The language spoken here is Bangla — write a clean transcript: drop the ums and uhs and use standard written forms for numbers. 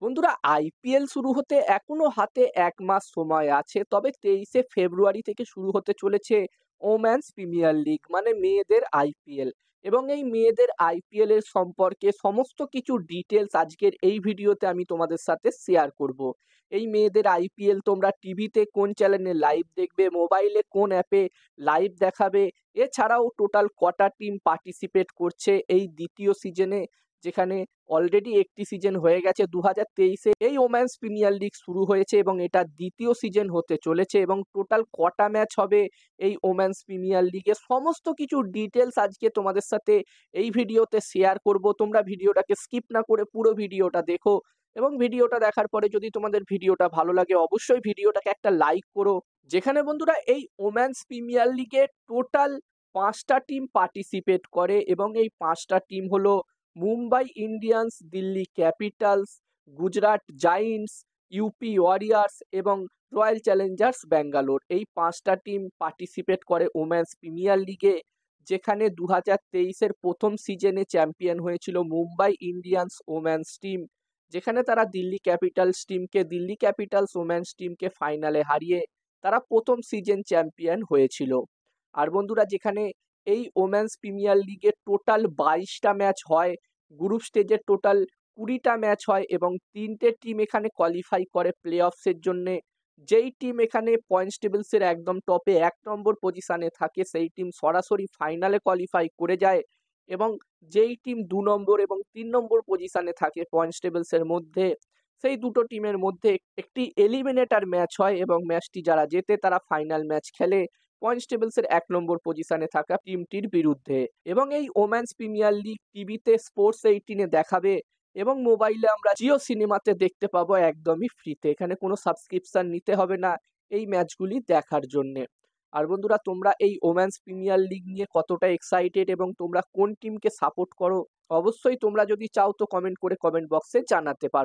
বন্ধুরা, আইপিএল শুরু হতে এখনো হাতে ১ মাস সময় আছে। তবে ২৩শে ফেব্রুয়ারি থেকে শুরু হতে চলেছে ওম্যানস প্রিমিয়ার লীগ মানে মেয়েদের আইপিএল। এবং এই মেয়েদের আইপিএল এর সম্পর্কে সমস্ত কিছু ডিটেইলস আজকের এই ভিডিওতে আমি তোমাদের সাথে শেয়ার করব। এই মেয়েদের আইপিএল তোমরা টিভিতে কোন চ্যানেলে লাইভ দেখবে, মোবাইলে কোন অ্যাপে লাইভ দেখাবে, এছাড়াও টোটাল কটা টিম পার্টিসিপেট করছে এই ২য় সিজনে, যেখানে অলরেডি একটি সিজন হয়ে গেছে ২০২৩-এ এই ওমেন্স প্রিমিয়ার লীগ শুরু হয়েছে এবং এটা ২য় সিজন হতে চলেছে এবং টোটাল কটা ম্যাচ হবে এই ওমেন্স প্রিমিয়ার লিগে সমস্ত কিছু ডিটেইলস আজকে তোমাদের সাথে এই ভিডিওতে শেয়ার করব। তোমরা ভিডিওটাকে স্কিপ না করে পুরো ভিডিওটা দেখো এবং ভিডিওটা দেখার পরে যদি তোমাদের ভিডিওটা ভালো লাগে অবশ্যই ভিডিওটাকে একটা লাইক করো। যেখানে বন্ধুরা এই ওমেন্স প্রিমিয়ার লিগে টোটাল ৫টা টিম পার্টিসিপেট করে এবং এই ৫টা টিম হলো Mumbai Indians, Delhi Capitals, Gujarat giant's, UP Warriors এবং রয়্যাল চ্যালেঞ্জার্স ব্যাঙ্গালোর। এই ৫টা টিম পার্টিসিপেট করে ওমেন্স প্রিমিয়ার লিগে, যেখানে ২০২৩-এর প্রথম সিজনে চ্যাম্পিয়ন হয়েছিল মুম্বাই ইন্ডিয়ান্স ওমেন্স টিম, যেখানে তারা দিল্লি ক্যাপিটালস ওমেন্স টিমকে ফাইনালে হারিয়ে তারা প্রথম সিজন চ্যাম্পিয়ন হয়েছিল। আর বন্ধুরা, যেখানে এই ওমেন্স প্রিমিয়ার লিগে টোটাল ২২টা ম্যাচ হয়, গ্রুপ স্টেজের টোটাল ২০টা ম্যাচ হয় এবং ৩টে টিম এখানে কোয়ালিফাই করে প্লে অফসের জন্যে। যেই টিম এখানে পয়েন্টস টেবিলসের একদম টপে ১ নম্বর পজিশনে থাকে সেই টিম সরাসরি ফাইনালে কোয়ালিফাই করে যায় এবং যেই টিম ২ নম্বর এবং ৩ নম্বর পজিশনে থাকে পয়েন্টস টেবিলসের মধ্যে, সেই দুটো টিমের মধ্যে একটি এলিমিনেটর ম্যাচ হয় এবং ম্যাচটি যারা জেতে তারা ফাইনাল ম্যাচ খেলে পয়েন্টস টেবিলসের ১ নম্বর পজিশনে থাকা টিমটির বিরুদ্ধে। এবং এই ওমেন্স প্রিমিয়ার লিগ টিভিতে স্পোর্টস 18-এ দেখাবে এবং মোবাইলে আমরা জিও সিনেমাতে দেখতে পাবো একদমই ফ্রিতে। এখানে কোনো সাবস্ক্রিপশন নিতে হবে না এই ম্যাচগুলি দেখার জন্যে। আর বন্ধুরা, তোমরা এই ওমেন্স প্রিমিয়ার লিগ নিয়ে কতটা এক্সাইটেড এবং তোমরা কোন টিমকে সাপোর্ট করো অবশ্যই তোমরা যদি চাও তো কমেন্ট করে কমেন্ট বক্সে জানাতে পারো।